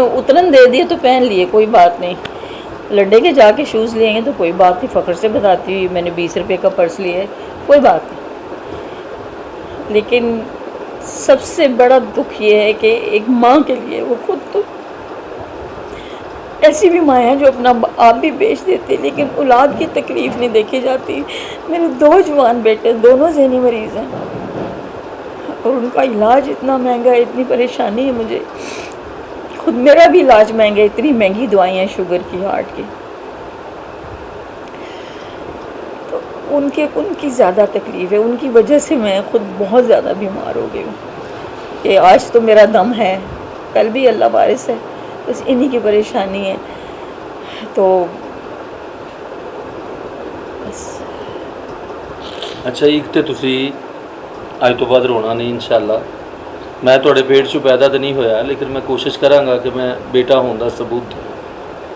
उतरन दे दिए तो पहन लिए, कोई बात नहीं। लड्डे के जाके शूज़ लेंगे तो कोई बात नहीं, फ़ख्र से बताती हुई मैंने 20 रुपये का पर्स लिया है, कोई बात नहीं। लेकिन सबसे बड़ा दुख ये है कि एक माँ के लिए, वो खुद तो ऐसी भी माँ हैं जो अपना आप भी बेच देती, लेकिन औलाद की तकलीफ़ नहीं देखी जाती। मेरे 2 जवान बेटे, दोनों ज़हनी मरीज़ हैं और उनका इलाज इतना महंगा है, इतनी परेशानी है मुझे। खुद मेरा भी इलाज महंगा है, इतनी महंगी दवाएं हैं शुगर की, हार्ट की। तो उनकी ज़्यादा तकलीफ़ है, उनकी वजह से मैं खुद बहुत ज़्यादा बीमार हो गई हूँ कि आज तो मेरा दम है, कल भी अल्लाह वारिस है, बस इन्हीं की परेशानी है। तो बस। अच्छा, एक तो तुसी अज तो बाद रोना नहीं इंशाअल्लाह। मैं थोड़े पेट चो पैदा तो नहीं होया, लेकिन मैं कोशिश कराँगा कि मैं बेटा होने का सबूत दूँ।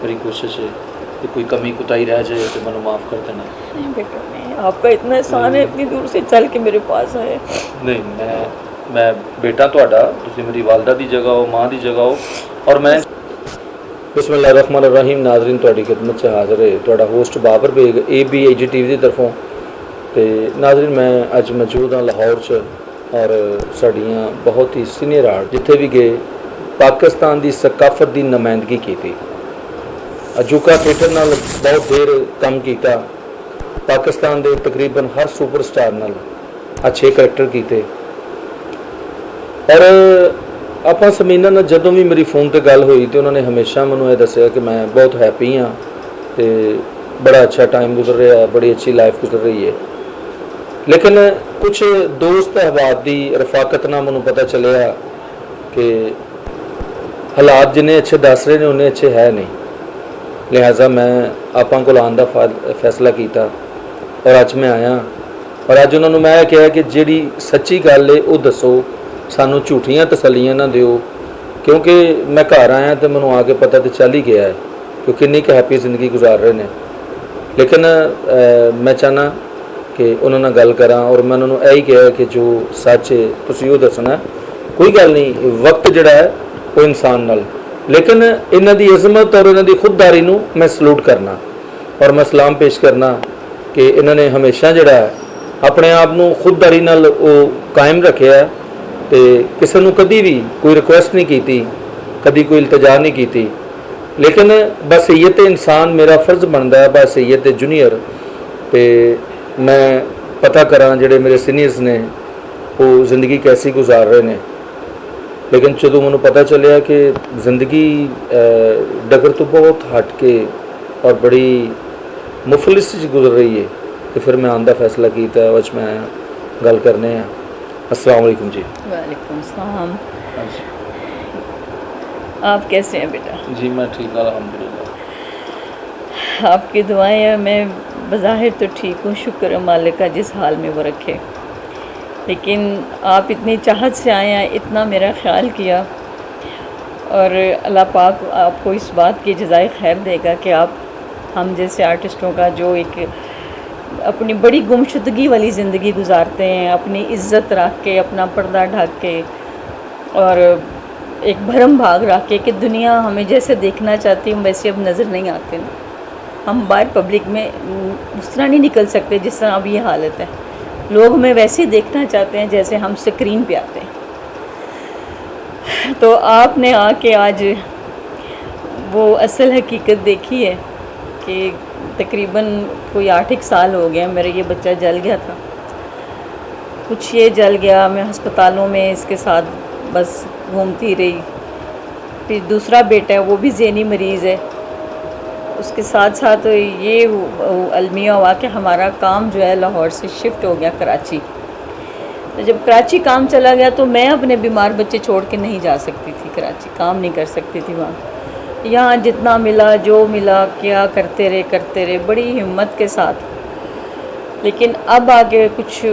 मेरी कोशिश है कि कोई कमी कुताही रह जाए तो मैंने माफ़ कर देना। नहीं बेटा नहीं, आपका इतना एहसान है, इतनी दूर से चल के मेरे पास आए। नहीं, मैं बेटा तुहाडा, तुसी मेरी वालदा की जगह हो, माँ की जगह हो। और मैं बिस्मिल्लाहिर्रहमानिर्रहीम। नाज़रीन, तुहाडी खिदमत से हाज़र है तुहाडा host Babar Baig ABAG TV की तरफों। तो नाज़रीन, मैं अज मौजूद हाँ लाहौर च और साड़ियाँ बहुत ही सीनियर आर्ट जिथे भी गए पाकिस्तान की सकाफत की नुमाइंदगी की थी। अजूका थिएटर नाल बहुत देर काम किया, पाकिस्तान के तकरीबन हर सुपर स्टार नाल अच्छे करैक्टर किए। और आप समीना ने जदों भी मेरी फ़ोन पर गल हुई तो उन्होंने हमेशा मैनू दसिया कि मैं बहुत हैप्पी हाँ, तो बड़ा अच्छा टाइम गुजर रहा है, बड़ी अच्छी लाइफ गुजर रही है। लेकिन कुछ दोस्त अहबाब की रफाकत ना मैनू पता चलिया कि हालात जिन्हें अच्छे दस रहे हैं उन्हें अच्छे है नहीं। लिहाजा मैं आपां को आने का फैसला किया और अज मैं आया। और अज उन्होंने मैं कहा कि जिहड़ी सच्ची गल है वो दसो, सानू झूठियां तसलियां ना दिओ, क्योंकि मैं घर आया तो मैनू आके पता तो चल ही गया है कि कितनी हैप्पी जिंदगी गुजार रहे हैं। लेकिन मैं चाहना कि उन्होंने गल करा और मैं उन्होंने यही कहा कि जो सच है तुसीं वो दसना। कोई गल नहीं, वक्त जिहड़ा है वो इंसान नाल, लेकिन इन्हां दी इज़्ज़त और इन्हां दी खुददारी नूं मैं सलूट करना और मैं सलाम पेश करना कि इन्होंने हमेशा जिहड़ा है अपने आप नूं खुददारी नाल वो कायम रखिया ते किसी नूं कदी भी कोई रिक्वेस्ट नहीं की, कदी कोई इल्तजा नहीं की। लेकिन बसैयत इंसान मेरा फर्ज बनता है, बसैयत जूनियर, तो मैं पता करा जिहड़े मेरे सीनियर्स ने वो ज़िंदगी कैसी गुजार रहे हैं। लेकिन जो मैनू पता चलिया कि ज़िंदगी डगर तो बहुत हट के और बड़ी मुफलिस गुजर रही है, तो फिर मैं आने का फैसला किया। अज मैं गल करने हैं। अस्सलाम वालेकुम जी। वालेकुम सलाम। आप कैसे हैं बेटा? जी मैं ठीक, अल्हम्दुलिल्लाह। आपकी दुआएं हैं, मैं बज़ाहिर तो ठीक हूँ, शुक्र है मालिक का जिस हाल में वो रखे। लेकिन आप इतनी चाहत से आए हैं, इतना मेरा ख्याल किया, और अल्लाह पाक आपको इस बात की जज़ाए खैर देगा कि आप हम जैसे आर्टिस्टों का जो एक अपनी बड़ी गुमशुदगी वाली ज़िंदगी गुजारते हैं, अपनी इज़्ज़त रख के, अपना पर्दा ढक के और एक भरम भाग रख के, कि दुनिया हमें जैसे देखना चाहती हम वैसे अब नज़र नहीं आते ना। हम बाहर पब्लिक में उस तरह नहीं निकल सकते जिस तरह अब ये हालत है। लोग हमें वैसे ही देखना चाहते हैं जैसे हम स्क्रीन पे आते हैं। तो आपने आके आज वो असल हकीकत देखी है कि तकरीबन कोई 8 साल हो गए मेरे ये बच्चा जल गया था। कुछ ये जल गया, मैं अस्पतालों में इसके साथ बस घूमती रही। फिर दूसरा बेटा है वो भी ज़हनी मरीज़ है, उसके साथ साथ ये अलमिया हुआ कि हमारा काम जो है लाहौर से शिफ्ट हो गया कराची। तो जब कराची काम चला गया तो मैं अपने बीमार बच्चे छोड़ के नहीं जा सकती थी कराची, काम नहीं कर सकती थी वहाँ। यहाँ जितना मिला जो मिला क्या करते रहे बड़ी हिम्मत के साथ। लेकिन अब आगे कुछ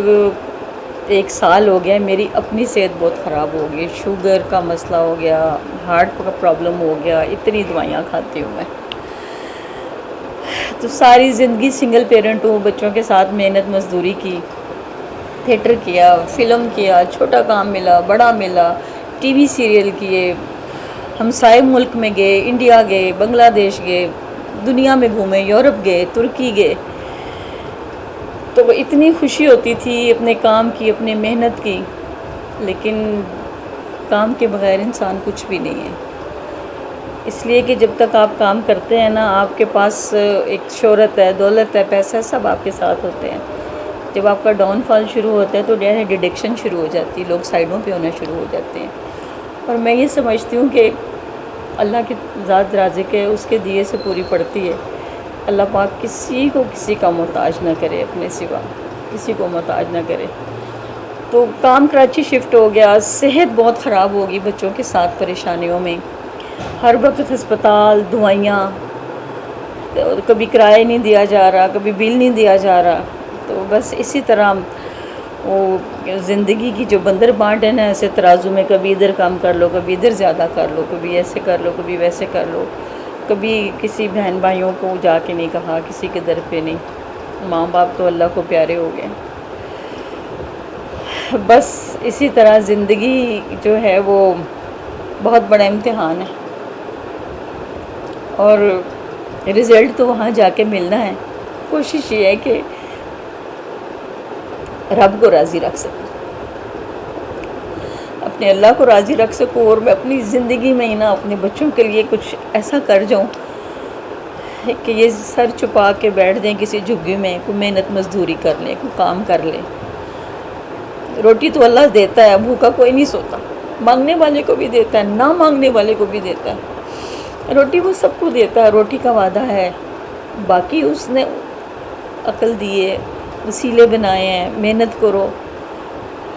1 साल हो गया, मेरी अपनी सेहत बहुत ख़राब हो गई, शुगर का मसला हो गया, हार्ट का प्रॉब्लम हो गया, इतनी दवाइयाँ खाती हूँ मैं। तो सारी ज़िंदगी सिंगल पेरेंट हूँ, बच्चों के साथ मेहनत मजदूरी की, थिएटर किया, फ़िल्म किया, छोटा काम मिला, बड़ा मिला, टीवी सीरियल किए, हमसाए मुल्क में गए, इंडिया गए, बांग्लादेश गए, दुनिया में घूमे, यूरोप गए, तुर्की गए। तो वो इतनी खुशी होती थी अपने काम की, अपने मेहनत की, लेकिन काम के बगैर इंसान कुछ भी नहीं है। इसलिए कि जब तक आप काम करते हैं ना, आपके पास एक शोहरत है, दौलत है, पैसा है, सब आपके साथ होते हैं। जब आपका डाउनफॉल शुरू होता है तो डिडक्शन शुरू हो जाती है, लोग साइडों पे होना शुरू हो जाते हैं। और मैं ये समझती हूँ कि अल्लाह की ज़ात राज़िक है, उसके दिए से पूरी पड़ती है। अल्लाह पाक किसी को किसी का मोहताज ना करे, अपने सिवा किसी को मोहताज ना करे। तो काम कराची शिफ्ट हो गया, सेहत बहुत ख़राब होगी बच्चों के साथ परेशानियों में, हर वक्त हस्पताल, दवाइयाँ, तो कभी किराया नहीं दिया जा रहा, कभी बिल नहीं दिया जा रहा। तो बस इसी तरह वो ज़िंदगी की जो बंदर बांट है ना, ऐसे तराजू में कभी इधर कम कर लो, कभी इधर ज़्यादा कर लो, कभी ऐसे कर लो, कभी वैसे कर लो, कभी किसी बहन भाइयों को जाके नहीं कहा, किसी के दर पे नहीं। माँ बाप तो अल्लाह को प्यारे हो गए। बस इसी तरह ज़िंदगी जो है वो बहुत बड़ा इम्तिहान है, और रिज़ल्ट तो वहाँ जाके मिलना है। कोशिश ये है कि रब को राज़ी रख सकूँ, अपने अल्लाह को राज़ी रख सकूँ, और मैं अपनी ज़िंदगी में ही ना अपने बच्चों के लिए कुछ ऐसा कर जाऊँ कि ये सर छुपा के बैठ दें किसी झुग्गी में, कोई मेहनत मजदूरी कर लें, कोई काम कर लें। रोटी तो अल्लाह देता है, भूखा कोई नहीं सोता, मांगने वाले को भी देता है, ना मांगने वाले को भी देता है। रोटी वो सबको देता है, रोटी का वादा है। बाकी उसने अक्ल दी है, वसीले बनाए हैं, मेहनत करो।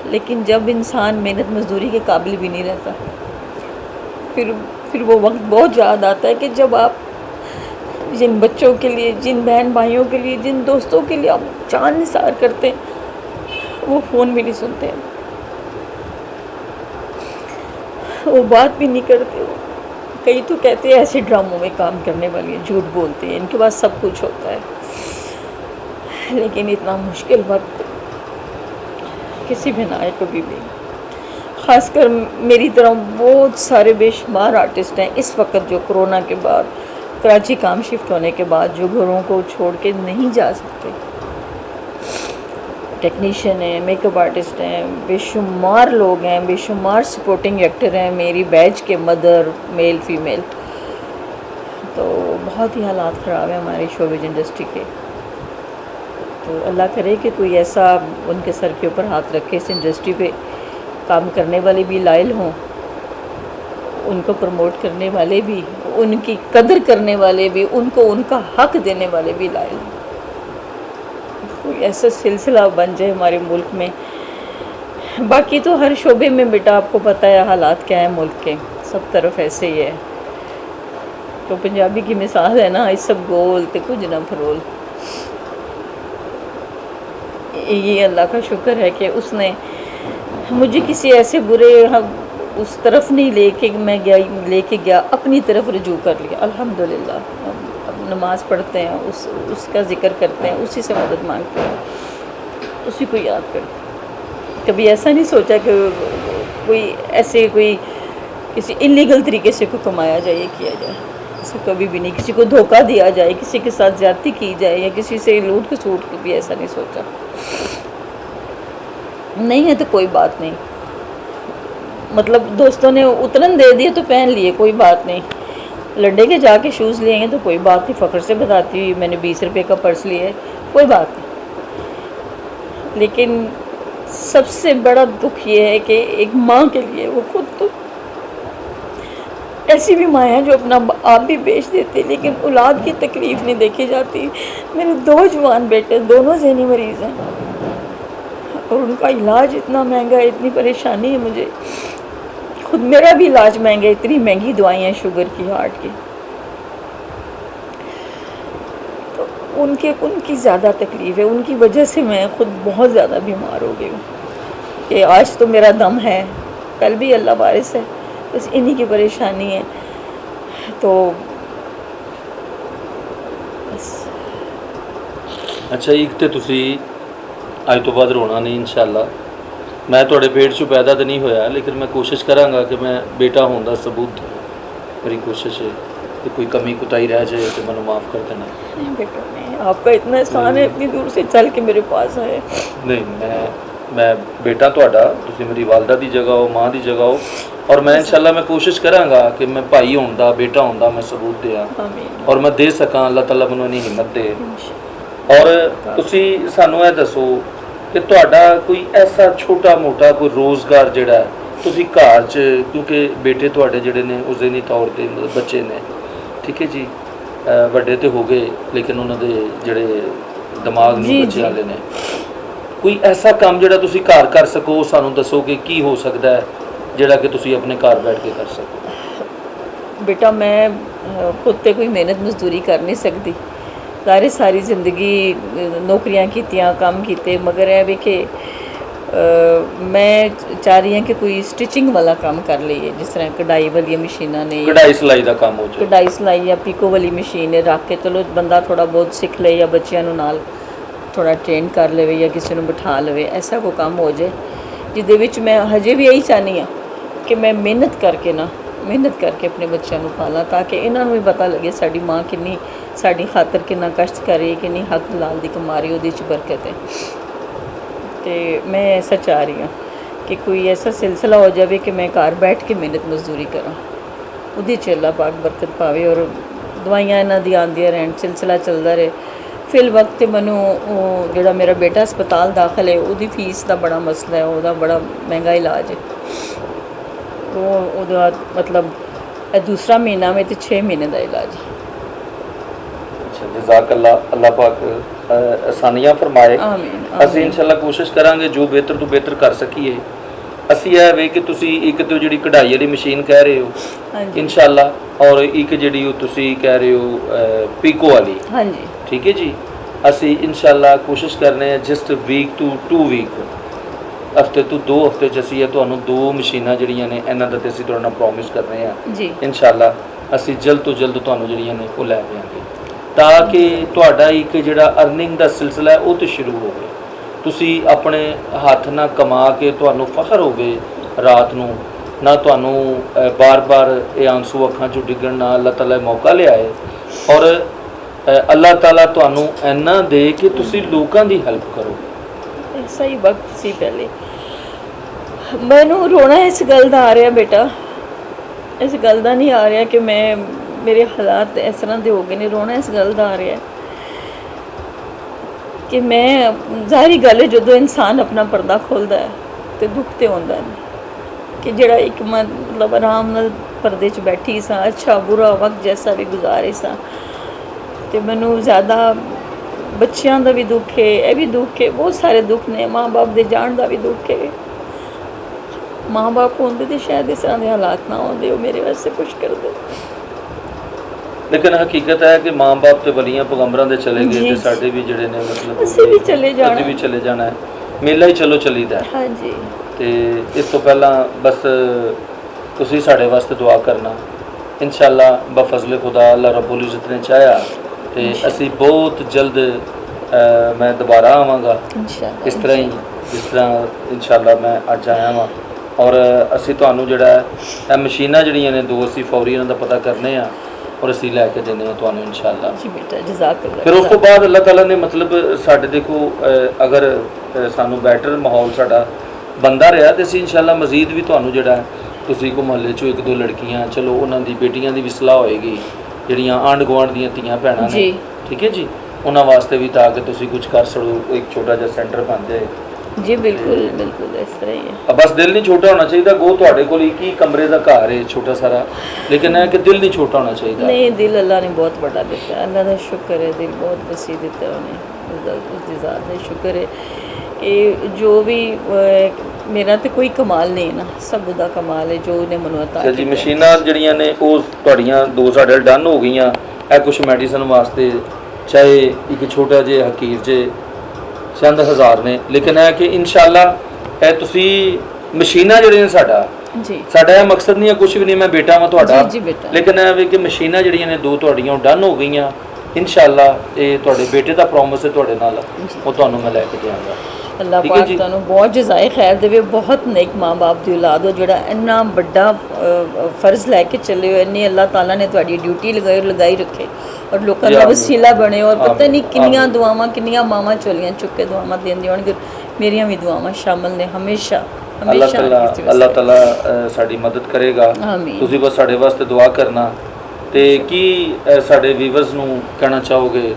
लेकिन जब इंसान मेहनत मजदूरी के काबिल भी नहीं रहता, फिर वो वक्त बहुत याद आता है कि जब आप जिन बच्चों के लिए, जिन बहन भाइयों के लिए, जिन दोस्तों के लिए आप जान निसार करते हैं, वो फ़ोन भी नहीं सुनते हैं, वो बात भी नहीं करते। कई तो कहते हैं ऐसे ड्रामों में काम करने वाली है, झूठ बोलते हैं, इनके पास सब कुछ होता है। लेकिन इतना मुश्किल वक्त किसी भी ना आए कभी भी। ख़ासकर मेरी तरह बहुत सारे बेशुमार आर्टिस्ट हैं इस वक्त, जो कोरोना के बाद, कराची काम शिफ्ट होने के बाद, जो घरों को छोड़ के नहीं जा सकते। टेक्नीशियन हैं, मेकअप आर्टिस्ट हैं, बेशुमार लोग हैं, बेशुमार सपोर्टिंग एक्टर हैं, मेरी बैच के मदर, मेल फीमेल। तो बहुत ही हालात ख़राब हैं हमारी शोबिज़ इंडस्ट्री के। तो अल्लाह करे कि कोई ऐसा उनके सर के ऊपर हाथ रखे, इस इंडस्ट्री पे काम करने वाले भी लायल हों, उनको प्रमोट करने वाले भी, उनकी कदर करने वाले भी, उनको उनका हक देने वाले भी लायल हों। कोई ऐसा सिलसिला बन जाए हमारे मुल्क में। बाकी तो हर शोबे में बेटा आपको पता है हालात क्या है मुल्क के, सब तरफ ऐसे ही है। तो पंजाबी की मिसाल है ना, इस सब गोल ते कुछ ना फरोल। ये अल्लाह का शुक्र है कि उसने मुझे किसी ऐसे बुरे उस तरफ नहीं लेके गया, अपनी तरफ रुजू कर लिया। अल्हम्दुलिल्लाह, अब नमाज़ पढ़ते हैं, उसका ज़िक्र करते हैं, उसी से मदद मांगते हैं, उसी को याद करते हैं। कभी ऐसा नहीं सोचा कि कोई किसी इलीगल तरीके से कोई कमाया जाए, ये किया जाए, ऐसा कभी भी नहीं। किसी को धोखा दिया जाए, किसी के साथ ज़्यादती की जाए, या किसी से लूट खसूट भी ऐसा नहीं सोचा। नहीं है तो कोई बात नहीं, मतलब दोस्तों ने उतरन दे दिए तो पहन लिए, कोई बात नहीं। लंडे के जाके शूज़ लिए हैं तो कोई बात नहीं, फ़ख्र से बताती हुई मैंने 20 रुपये का पर्स लिया है, कोई बात नहीं। लेकिन सबसे बड़ा दुख ये है कि एक माँ के लिए, वो खुद तो ऐसी भी माँ हैं जो अपना आप भी बेच देती, लेकिन औलाद की तकलीफ़ नहीं देखी जाती। मेरे 2 जवान बेटे, दोनों ज़हनी मरीज़ हैं, और उनका इलाज इतना महंगा है, इतनी परेशानी है मुझे। खुद मेरा भी इलाज महंगा है, इतनी महंगी दवाएं हैं शुगर की, हार्ट की। तो उनकी ज़्यादा तकलीफ़ है, उनकी वजह से मैं खुद बहुत ज़्यादा बीमार हो गई हूँ कि आज तो मेरा दम है, कल भी अल्लाह वारिस है, बस इन्हीं की परेशानी है। तो बस। अच्छा, एक तो तुसी ਅੱਜ ਤੋਂ ਬਾਅਦ ਰੋਣਾ ਨਹੀਂ ਇਨਸ਼ਾਅੱਲਾ। ਮੈਂ ਤੁਹਾਡੇ ਪੇਟ 'ਚੋਂ ਪੈਦਾ ਤਾਂ ਨਹੀਂ ਹੋਇਆ, ਲੇਕਿਨ ਮੈਂ ਕੋਸ਼ਿਸ਼ ਕਰਾਂਗਾ ਕਿ ਮੈਂ ਬੇਟਾ ਹੋਣ ਦਾ ਸਬੂਤ मेरी कोशिश है कि कोई कमी कुताही रह जाए तो मैं माफ़ कर देना। नहीं बेटा नहीं, आपका इतना एहसान है इतनी दूर से चल के मेरे पास आए। नहीं मैं बेटा तुहाडा, तुसीं मेरी वालदा दी जगह हो, माँ दी जगह हो, और मैं इंशाल्लाह मैं कोशिश करांगा कि मैं भाई होण दा, बेटा होण दा मैं सबूत दियां आमीन। और मैं दे सकां। अल्लाह ताला मैनूं इन्नी हिम्मत दे। और तुसीं सानूं ਇਹ ਦੱਸੋ कि तुहाडा कोई ऐसा छोटा मोटा कोई रोज़गार ਜਿਹੜਾ ਹੈ ਤੁਸੀਂ ਘਰ 'ਚ, ਕਿਉਂਕਿ ਬੇਟੇ ਤੁਹਾਡੇ ਜਿਹੜੇ ਨੇ ਉਸ ਦੇ ਨਹੀਂ ਤੌਰ ਤੇ ਬੱਚੇ ਨੇ, ਠੀਕ ਹੈ ਜੀ, ਵੱਡੇ ਤੇ ਹੋ ਗਏ ਲੇਕਿਨ ਉਹਨਾਂ ਦੇ ਜਿਹੜੇ ਦਿਮਾਗ ਨੂੰ ਬੱਚੇ ਵਾਲੇ ਨੇ, ਕੋਈ ਐਸਾ ਕੰਮ ਜਿਹੜਾ ਤੁਸੀਂ ਘਰ ਕਰ ਸਕੋ, ਸਾਨੂੰ ਦੱਸੋ ਕਿ ਕੀ ਹੋ ਸਕਦਾ ਹੈ ਜਿਹੜਾ ਕਿ ਤੁਸੀਂ ਆਪਣੇ ਘਰ ਬੈਠ ਕੇ ਕਰ ਸਕੋ। बेटा मैं खुद ते कोई मेहनत मजदूरी कर नहीं सकती, सारी जिंदगी नौकरियां कीतियां, काम कीते, मगर है भी कि मैं चाह रही हूँ कि कोई स्टिचिंग वाला काम कर लईए, जिस तरह कढ़ाई वाली मशीनां ने, कढ़ाई सिलाई का काम हो जाए, कढ़ाई सिलाई या पीको वाली मशीन रख के चलो बंदा थोड़ा बहुत सीख ले, या बच्चों नूं नाल थोड़ा ट्रेन कर ले या किसी को बिठा ले, ऐसा कोई काम हो जाए जिहदे विच मैं हजे भी यही चाहनी हाँ कि मैं मेहनत करके अपने बच्चों को पाला, ताकि इन्हों भी पता लगे साड़ी माँ किन्नी साड़ी खातर कितना कष्ट कर रही है, किन्नी हक लाल दी कमा रही, उहदे च बरकत है। तो मैं ऐसा चाह रही हूँ कि कोई ऐसा सिलसिला हो जाए कि मैं घर बैठ के मेहनत मजदूरी करा, उहदे च अल्लाह पाक बरकत पावे और दवाइयां इन्हां दी आंदियां रहन, सिलसिला चलता रहे। फिल वक्त मैनू जो मेरा बेटा अस्पताल दाखिल है, उसकी फीस का बड़ा मसला है, वह बड़ा महंगा इलाज है, वो मतलब दूसरा महीना में तो 6 महीने का इलाज है। जज़ाक अल्लाह पाक आसानियां फरमाए। आमीन। ਅਸੀਂ ਇਨਸ਼ਾਅੱਲਾ ਕੋਸ਼ਿਸ਼ ਕਰਾਂਗੇ ਜੋ ਬਿਹਤਰ ਤੋਂ ਬਿਹਤਰ ਕਰ ਸਕੀਏ। ਅਸੀਂ ਇਹ ਵੇ ਕਿ ਤੁਸੀਂ ਇੱਕ ਤੋਂ ਜਿਹੜੀ ਕਢਾਈ ਵਾਲੀ ਮਸ਼ੀਨ ਕਹਿ ਰਹੇ ਹੋ, ਹਾਂਜੀ ਇਨਸ਼ਾਅੱਲਾ, ਔਰ ਇੱਕ ਜਿਹੜੀ ਉਹ ਤੁਸੀਂ ਕਹਿ ਰਹੇ ਹੋ ਪੀਕੋ ਵਾਲੀ, ਹਾਂਜੀ ਠੀਕ ਹੈ ਜੀ। ਅਸੀਂ ਇਨਸ਼ਾਅੱਲਾ ਕੋਸ਼ਿਸ਼ ਕਰਨੇ ਆ ਜਸਟ ਵੀਕ ਟੂ 2 ਵੀਕ, ਹਫਤੇ ਤੋਂ 2 ਹਫਤੇ 'ਚ ਅਸੀਂ ਤੁਹਾਨੂੰ 2 ਮਸ਼ੀਨਾਂ ਜਿਹੜੀਆਂ ਨੇ ਇਹਨਾਂ ਦਾ ਤੇ ਅਸੀਂ ਤੁਹਾਡੇ ਨਾਲ ਪ੍ਰੋਮਿਸ ਕਰ ਰਹੇ ਹਾਂ ਜੀ। ਇਨਸ਼ਾਅੱਲਾ ਅਸੀਂ ਜਲਦ ਤੋਂ ਜਲਦ ਤੁਹਾਨੂੰ ਜਿਹੜੀਆਂ ਨੇ ਉਹ ਲੈ ਆਵਾਂਗੇ, ਤਾਂ ਕਿ ਤੁਹਾਡਾ ਇੱਕ ਜਿਹੜਾ ਅਰਨਿੰਗ ਦਾ ਸਿਲਸਿਲਾ ਹੈ ਉਹ ਤੋਂ ਸ਼ੁਰੂ ਹੋਵੇ। ਤੁਸੀਂ ਆਪਣੇ ਹੱਥ ਨਾਲ ਕਮਾ ਕੇ ਤੁਹਾਨੂੰ ਫਖਰ ਹੋਵੇ ਰਾਤ ਨੂੰ, ਨਾ ਤੁਹਾਨੂੰ ਬਾਰ-ਬਾਰ ਇਹ ਆਂਸੂ ਅੱਖਾਂ 'ਚੋਂ ਡਿੱਗਣ ਨਾ ਅੱਲਾਹ ਤਾਲਾ ਮੌਕਾ ਲਿਆਏ, ਔਰ ਅੱਲਾਹ ਤਾਲਾ ਤੁਹਾਨੂੰ ਇੰਨਾ ਦੇ ਕਿ ਤੁਸੀਂ ਲੋਕਾਂ ਦੀ ਹੈਲਪ ਕਰੋ। सही वक्त सी पहले मैनू रोना इस गल का आ रहा बेटा, इस गल का नहीं आ रहा कि मैं मेरे हालात इस तरह के हो गए ने, रोना इस गल का आ रहा कि मैं ज़ाहिरी गल है जो इंसान अपना पर्दा खोलता है तो दुख तो आता है कि जड़ा एक मतलब आराम नाल पर्दे च बैठी सा, अच्छा बुरा वक्त जैसा भी गुजारे सा, तो मैनू ज़्यादा बच्चों का भी दुख है, यह भी दुख है, बहुत सारे दुख ने, माँ बाप के जान का भी दुख है। माँ बाप होंदे तो शायद इस तरह के हालात ना होंदे, वो मेरे वास्ते कुछ कर दे। लेकिन हकीकत है कि माँ बाप तो वलियां पैगंबरां दे चले गए, तो साडे भी जिहड़े ने मतलब ਅਸੀਂ ਵੀ चले जाना, ਅਸੀਂ ਵੀ ਚਲੇ ਜਾਣਾ ਹੈ, ਮੇਲਾ ਹੀ ਚਲੋ ਚਲੀਦਾ। हाँ जी। ਤੇ ਇਸ ਤੋਂ ਪਹਿਲਾਂ ਬਸ ਤੁਸੀਂ ਸਾਡੇ ਵਾਸਤੇ ਦੁਆ ਕਰਨਾ ਇਨਸ਼ਾਅੱਲਾ, ਬਫਜ਼ਲ ਖੁਦਾ ਅੱਲਾਹ ਰੱਬੁਲ ਇੱਜ਼ਤ ਨੇ ਚਾਹਿਆ ਤੇ ਅਸੀਂ ਬਹੁਤ ਜਲਦ ਮੈਂ ਦੁਬਾਰਾ ਆਵਾਂਗਾ इंशाअल्लाह ਇਸ ਤਰ੍ਹਾਂ ਹੀ ਜਿਸ ਤਰ੍ਹਾਂ ਇਨਸ਼ਾਅੱਲਾ ਮੈਂ ਅੱਜ ਆਇਆ ਵਾਂ। ਔਰ ਅਸੀਂ ਤੁਹਾਨੂੰ ਜਿਹੜਾ ਇਹ ਮਸ਼ੀਨਾਂ ਜਿਹੜੀਆਂ ਨੇ 2 ਅਸੀਂ ਫੌਰੀ ਇਹਨਾਂ ਦਾ ਪਤਾ ਕਰਨੇ ਆ ਔਰ ਅਸੀਂ ਲੈ ਕੇ ਦੇਣੇ ਆ ਤੁਹਾਨੂੰ ਇਨਸ਼ਾਅੱਲਾ। जी बेटा जज़ाकल्लाह। ਫਿਰ ਉਸ ਤੋਂ ਬਾਅਦ ਅੱਲਾਹ ਤਾਲਾ ਨੇ ਮਤਲਬ ਸਾਡੇ ਦੇਖੋ ਅਗਰ ਸਾਨੂੰ ਬੈਟਰ ਮਾਹੌਲ ਸਾਡਾ ਬੰਦਾ ਰਿਹਾ ਤੇ ਅਸੀਂ ਇਨਸ਼ਾਅੱਲਾ ਮਜ਼ੀਦ ਵੀ ਤੁਹਾਨੂੰ ਜਿਹੜਾ ਤੁਸੀਂ ਕੋ ਮੁਹੱਲੇ 'ਚੋਂ 1-2 ਲੜਕੀਆਂ, ਚਲੋ ਉਹਨਾਂ ਦੀ ਬੇਟੀਆਂ ਦੀ ਵੀ ਸਲਾਹ ਹੋਏਗੀ ਜਿਹੜੀਆਂ ਆਂਢ ਗੁਆਂਢ ਦੀਆਂ ਧੀਆਂ ਭੈਣਾਂ ਨੇ, ਜੀ। ਠੀਕ ਹੈ ਜੀ, ਉਹਨਾਂ ਵਾਸਤੇ ਵੀ ਤਾਂ ਕਿ ਤੁਸੀਂ ਕੁਝ ਕਰ ਸਕੋ, ਇੱਕ ਛੋਟਾ ਜਿਹਾ ਸੈਂਟਰ ਬਣ ਜਾਏ। जी बिल्कुल बिल्कुल इस तरह ही है। ਬਸ ਦਿਲ ਨਹੀਂ ਛੋਟਾ ਹੋਣਾ ਚਾਹੀਦਾ। ਗੋ ਤੁਹਾਡੇ ਕੋਲ ਇੱਕ ਹੀ ਕਮਰੇ ਦਾ ਘਰ ਹੈ ਛੋਟਾ ਸਾਰਾ, ਲੇਕਿन है कि दिल नहीं छोटा होना चाहिए। नहीं, दिल अल्लाह ने बहुत बड़ा दिता है, अल्लाह का शुक्र है, दिल बहुत वसी दिता है उन्हें, उसकी ज़ात का शुक्र है। ये जो भी मेरा तो कोई कमाल नहीं है ना, सब उसका कमाल है जो उन्हें मनु अता ਜੀ ਮਸ਼ੀਨਾਂ ਜਿਹੜੀਆਂ ਨੇ ਉਹ ਤੁਹਾਡੀਆਂ 2 ਸਾਡੇ ਡਨ ਹੋ ਗਈਆਂ। ਇਹ ਕੁਝ ਮੈਡੀਸਨ ਵਾਸਤੇ ਚਾਹੇ ਇੱਕ ਛੋਟਾ ਜਿਹਾ ਹਕੀਰ ਜੇ ਚੰਦ ਹਜ਼ਾਰ ਨੇ, ਲੇਕਿਨ ਹੈ ਕਿ ਇਨਸ਼ਾਅੱਲਾ ਇਹ ਤੁਸੀਂ ਮਸ਼ੀਨਾਂ ਜਿਹੜੀਆਂ जी ਸਾਡਾ ਇਹ ਮਕਸਦ ਨਹੀਂ ਹੈ ਕੁਝ ਵੀ ਨਹੀਂ, ਮੈਂ ਬੇਟਾ ਵਾਂ ਤੁਹਾਡਾ, जी बेटा। ਲੇਕਿਨ ਇਹ ਵੀ ਕਿ ਮਸ਼ੀਨਾਂ ਜਿਹੜੀਆਂ ਨੇ 2 ਤੁਹਾਡੀਆਂ ਡਨ ਹੋ ਗਈਆਂ ਇਨਸ਼ਾਅੱਲਾ। ਇਹ ਤੁਹਾਡੇ ਬੇਟੇ ਦਾ ਪ੍ਰੋਮਿਸ ਹੈ ਤੁਹਾਡੇ ਨਾਲ, ਉਹ ਤੁਹਾਨੂੰ ਮੈਂ ਲੈ ਕੇ ਜਾਵਾਂਗਾ। ਅੱਲਾਹ ਠੀਕ ਹੈ ਪਾਕ ਜੀ। ਤੁਹਾਨੂੰ ਬਹੁਤ ਜਜ਼ਾਏ ਖੈਰ ਦੇਵੇ। ਬਹੁਤ ਨੇਕ ਮਾਂ ਬਾਪ ਦੀ ਔਲਾਦ ਹੋ, ਜਿਹੜਾ ਇੰਨਾ ਵੱਡਾ ਫਰਜ਼ ਲੈ ਕੇ ਚੱਲੇ ਹੋ। ਇੰਨੀ ਅੱਲਾਹ ਤਾਲਾ ਨੇ ਤੁਹਾਡੀ ਡਿਊਟੀ ਲਗਾਈ ਰੱਖੇ ਔਰ ਲੋਕਾਂ ਦਾ ਆਮੀਨ। ਵਸੀਲਾ ਬਣੇ। ਔਰ ਪਤਾ ਆਮੀਨ, ਨਹੀਂ ਕਿੰਨੀਆਂ ਆਮੀਨ। ਦੁਆਵਾਂ, ਕਿੰਨੀਆਂ ਮਾਵਾਂ ਝੋਲੀਆਂ ਚੁੱਕ ਕੇ ਦੁਆਵਾਂ ਦਿੰਦੀਆਂ ਹੋਣਗੀਆਂ। ਮੇਰੀਆਂ ਵੀ ਦੁਆਵਾਂ ਸ਼ਾਮਲ ਨੇ ਹਮੇਸ਼ਾ ਅੱਲਾਹ ਹਮੇਸ਼ਾ ਤਾਲਾ ਇਸ ਵਾਸਤੇ। ਅੱਲਾਹ ਤਾਲਾ ਸਾਡੀ ਮਦਦ ਕਰੇਗਾ। ਆਮੀਨ। ਤੁਸੀਂ ਬਸ ਸਾਡੇ ਵਾਸਤੇ ਦੁਆ ਕਰਨਾ। ਤੇ ਕੀ ਸਾਡੇ ਵੀਵਰਸ ਨੂੰ ਕਹਿਣਾ ਚਾਹੋਗੇ?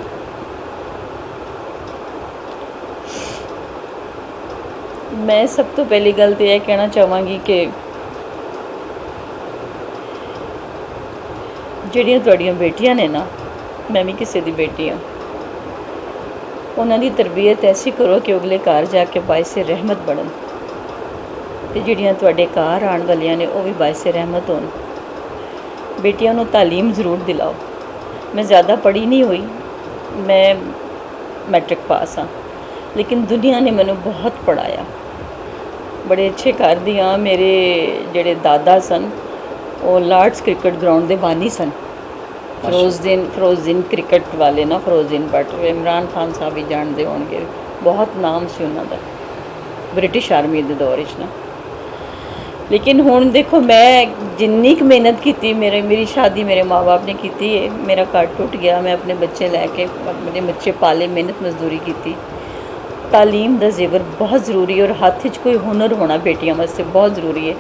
ਮੈਂ ਸਭ ਤੋਂ ਪਹਿਲੀ ਗੱਲ ਤਾਂ ਇਹ ਕਹਿਣਾ ਚਾਹਾਂਗੀ ਕਿ ਜਿਹੜੀਆਂ ਤੁਹਾਡੀਆਂ ਬੇਟੀਆਂ ਨੇ ਨਾ, ਮੈਂ ਵੀ ਕਿਸੇ ਦੀ ਬੇਟੀ ਹਾਂ, ਉਹਨਾਂ ਦੀ ਤਰਬੀਅਤ ਐਸੀ ਕਰੋ ਕਿ ਅਗਲੇ ਘਰ ਜਾ ਕੇ ਬਾਇਸੇ ਰਹਿਮਤ ਬਣਨ, ਅਤੇ ਜਿਹੜੀਆਂ ਤੁਹਾਡੇ ਘਰ ਆਉਣ ਵਾਲੀਆਂ ਨੇ ਉਹ ਵੀ ਬਾਇਸੇ ਰਹਿਮਤ ਹੋਣ। ਬੇਟੀਆਂ ਨੂੰ ਤਾਲੀਮ ਜ਼ਰੂਰ ਦਿਲਾਓ। ਮੈਂ ਜ਼ਿਆਦਾ ਪੜ੍ਹੀ ਨਹੀਂ ਹੋਈ, ਮੈਂ ਮੈਟ੍ਰਿਕ ਪਾਸ ਹਾਂ, ਲੇਕਿਨ ਦੁਨੀਆ ਨੇ ਮੈਨੂੰ ਬਹੁਤ ਪੜ੍ਹਾਇਆ। ਬੜੇ ਅੱਛੇ ਘਰ ਦੀ ਹਾਂ। ਮੇਰੇ ਜਿਹੜੇ ਦਾਦਾ ਸਨ ਉਹ ਲਾਰਡਸ ਕ੍ਰਿਕਟ ਗਰਾਊਂਡ ਦੇ ਬਾਨੀ ਸਨ। ਫਿਰੋਜ਼ਦੀਨ ਕ੍ਰਿਕਟ ਵਾਲੇ ਨਾ, ਫਿਰੋਜ਼ਦੀਨ ਭੱਟ, ਇਮਰਾਨ ਖਾਨ ਸਾਹਿਬ ਵੀ ਜਾਣਦੇ ਹੋਣਗੇ, ਬਹੁਤ ਨਾਮ ਸੀ ਉਹਨਾਂ ਦਾ ਬ੍ਰਿਟਿਸ਼ ਆਰਮੀ ਦੇ ਦੌਰ ਵਿੱਚ ਨਾ। ਲੇਕਿਨ ਹੁਣ ਦੇਖੋ, ਮੈਂ ਜਿੰਨੀ ਕੁ ਮਿਹਨਤ ਕੀਤੀ, ਮੇਰੀ ਸ਼ਾਦੀ ਮੇਰੇ ਮਾਂ ਬਾਪ ਨੇ ਕੀਤੀ ਹੈ, ਮੇਰਾ ਘਰ ਟੁੱਟ ਗਿਆ, ਮੈਂ ਆਪਣੇ ਬੱਚੇ ਲੈ ਕੇ ਆਪਣੇ ਬੱਚੇ ਪਾਲੇ, ਮਿਹਨਤ ਮਜ਼ਦੂਰੀ ਕੀਤੀ। ਤਾਲੀਮ ਦਾ ਜ਼ੇਵਰ ਬਹੁਤ ਜ਼ਰੂਰੀ ਹੈ ਔਰ ਹੱਥ 'ਚ ਕੋਈ ਹੁਨਰ ਹੋਣਾ ਬੇਟੀਆਂ ਵਾਸਤੇ ਬਹੁਤ ਜ਼ਰੂਰੀ ਹੈ,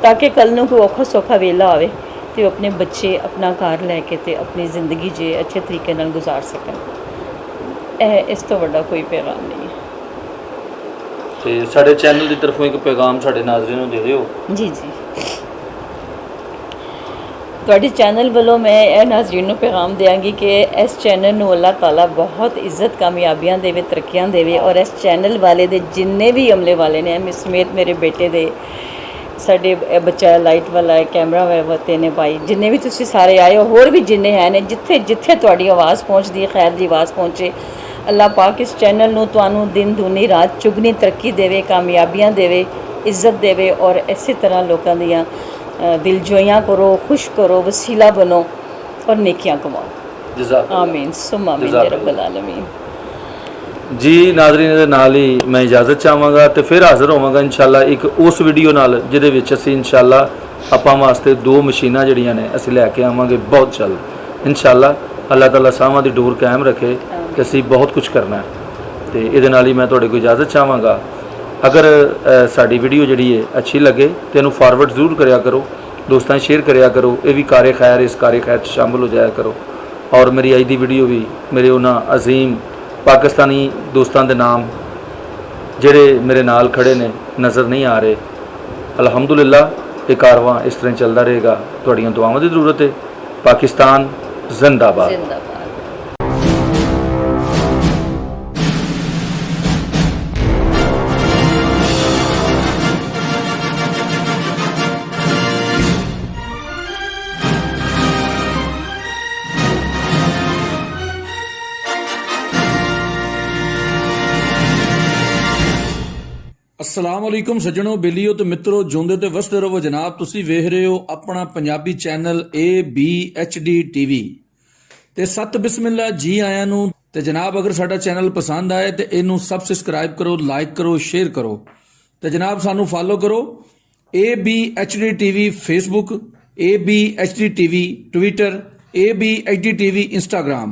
ਤਾਂ ਕਿ ਕੱਲ੍ਹ ਨੂੰ ਕੋਈ ਔਖਾ ਸੌਖਾ ਵੇਲਾ ਆਵੇ ਅਤੇ ਉਹ ਆਪਣੇ ਬੱਚੇ ਆਪਣਾ ਘਰ ਲੈ ਕੇ ਅਤੇ ਆਪਣੀ ਜ਼ਿੰਦਗੀ ਜੇ ਅੱਛੇ ਤਰੀਕੇ ਨਾਲ ਗੁਜ਼ਾਰ ਸਕਣ। ਇਸ ਤੋਂ ਵੱਡਾ ਕੋਈ ਪੈਗਾਮ ਨਹੀਂ ਹੈ। ਤੇ ਸਾਡੇ ਚੈਨਲ ਦੀ ਤਰਫੋਂ ਇੱਕ ਪੈਗਾਮ ਸਾਡੇ ਨਾਜ਼ਰੀਨ ਨੂੰ ਦੇ ਦਿਓ। ਜੀ ਜੀ, ਤੁਹਾਡੇ ਚੈਨਲ ਵੱਲੋਂ ਮੈਂ ਇਹ ਨਾਜ਼ਰੀਨ ਨੂੰ ਪੈਗਾਮ ਦਿਆਂਗੀ ਕਿ ਇਸ ਚੈਨਲ ਨੂੰ ਅੱਲਾਹ ਤਾਲਾ ਬਹੁਤ ਇੱਜ਼ਤ, ਕਾਮਯਾਬੀਆਂ ਦੇਵੇ, ਤਰੱਕੀਆਂ ਦੇਵੇ। ਔਰ ਇਸ ਚੈਨਲ ਵਾਲੇ ਦੇ ਜਿੰਨੇ ਵੀ ਅਮਲੇ ਵਾਲੇ ਨੇ, ਸਮੇਤ ਮੇਰੇ ਬੇਟੇ ਦੇ, ਸਾਡੇ ਬੱਚਾ ਲਾਈਟ ਵਾਲਾ ਹੈ, ਕੈਮਰਾ ਵਾਲੇ ਨੇ ਭਾਈ, ਜਿੰਨੇ ਵੀ ਤੁਸੀਂ ਸਾਰੇ ਆਏ ਹੋ, ਹੋਰ ਵੀ ਜਿੰਨੇ ਹੈ ਨੇ, ਜਿੱਥੇ ਜਿੱਥੇ ਤੁਹਾਡੀ ਆਵਾਜ਼ ਪਹੁੰਚਦੀ ਹੈ, ਖੈਰ ਦੀ ਆਵਾਜ਼ ਪਹੁੰਚੇ। ਅੱਲਾਹ ਪਾਕ ਇਸ ਚੈਨਲ ਨੂੰ ਤੁਹਾਨੂੰ ਦਿਨ ਦੂਨੀ ਰਾਤ ਚੁਗਨੀ ਤਰੱਕੀ ਦੇਵੇ, ਕਾਮਯਾਬੀਆਂ ਦੇਵੇ, ਇੱਜ਼ਤ ਦੇਵੇ ਔਰ ਇਸੇ ਤਰ੍ਹਾਂ ਲੋਕਾਂ ਦੀਆਂ ਦਿਲਜੋਈਆਂ ਕਰੋ, ਖੁਸ਼ ਕਰੋ, ਵਸੀਲਾ ਬਣੋ ਔਰ ਨੇਕੀਆਂ ਕਮਾਓ। ਜਜ਼ਾਕ ਆਮੀਨ ਸੁਮ ਆਮੀਨ ਜਜ਼ਾਕ ਯਾ ਰੱਬਲ ਆਲਮੀਨ। ਜੀ ਨਾਜ਼ਰੀਨ, ਦੇ ਨਾਲ ਹੀ ਮੈਂ ਇਜਾਜ਼ਤ ਚਾਹਾਂਗਾ ਤੇ ਫਿਰ ਹਾਜ਼ਰ ਹੋਵਾਂਗਾ ਇਨਸ਼ਾਅੱਲਾ ਇੱਕ ਉਸ ਵੀਡੀਓ ਨਾਲ, ਜਿਹਦੇ ਵਿੱਚ ਅਸੀਂ ਇਨਸ਼ਾਅੱਲਾ ਆਪਾਂ ਵਾਸਤੇ 2 ਮਸ਼ੀਨਾਂ ਜਿਹੜੀਆਂ ਨੇ ਅਸੀਂ ਲੈ ਕੇ ਆਵਾਂਗੇ ਬਹੁਤ ਜਲਦ ਇਨਸ਼ਾਅੱਲਾ। ਅੱਲਾਹ ਤਾਲਾ ਸਾਹਾਂ ਦੀ ਡੋਰ ਕਾਇਮ ਰੱਖੇ ਕਿ ਅਸੀਂ ਬਹੁਤ ਕੁਝ ਕਰਨਾ ਹੈ। ਤੇ ਇਹਦੇ ਨਾਲ ਹੀ ਮੈਂ ਤੁਹਾਡੇ ਕੋਲ ਇਜਾਜ਼ਤ ਚਾਹਾਂਗਾ। ਅਗਰ ਸਾਡੀ ਵੀਡੀਓ ਜਿਹੜੀ ਹੈ ਅੱਛੀ ਲੱਗੇ ਤੇ ਇਹਨੂੰ ਫਾਰਵਰਡ ਜ਼ਰੂਰ ਕਰਿਆ ਕਰੋ, ਦੋਸਤਾਂ ਸ਼ੇਅਰ ਕਰਿਆ ਕਰੋ। ਇਹ ਵੀ ਕਾਰੇ ਖੈਰ, ਇਸ ਕਾਰੇ ਖੈਰ 'ਚ ਸ਼ਾਮਲ ਹੋ ਜਾਇਆ ਕਰੋ। ਔਰ ਮੇਰੀ ਅੱਜ ਦੀ ਵੀਡੀਓ ਵੀ ਮੇਰੇ ਉਹਨਾਂ ਅਜ਼ੀਮ ਪਾਕਿਸਤਾਨੀ ਦੋਸਤਾਂ ਦੇ ਨਾਮ ਜਿਹੜੇ ਮੇਰੇ ਨਾਲ ਖੜੇ ਨੇ ਨਜ਼ਰ ਨਹੀਂ ਆ ਰਹੇ। ਅਲਹਮਦੁਲਿਲਾ ਇਹ ਕਾਰਵਾਂ ਇਸ ਤਰ੍ਹਾਂ ਚੱਲਦਾ ਰਹੇਗਾ। ਤੁਹਾਡੀਆਂ ਦੁਆਵਾਂ ਦੀ ਜ਼ਰੂਰਤ ਹੈ। ਪਾਕਿਸਤਾਨ ਜ਼ਿੰਦਾਬਾਦ। ਜ਼ਿੰਦਾਬਾਦ। अस्सलाम वालेकुम सज्जणों, बेलियो ते मित्रों, जोंदे ते वसदे रहो जनाब। तुसी वेख रहे हो अपना पंजाबी चैनल ABHD TV ते सत बिस्मिल्ला जी आयां नू। ते जनाब अगर साडा चैनल पसंद आए ते इनू सबसक्राइब करो, लाइक करो, शेयर करो। ते जनाब सानू फॉलो करो ABHD TV Facebook, ABHD TV Twitter, ABHD TV Instagram.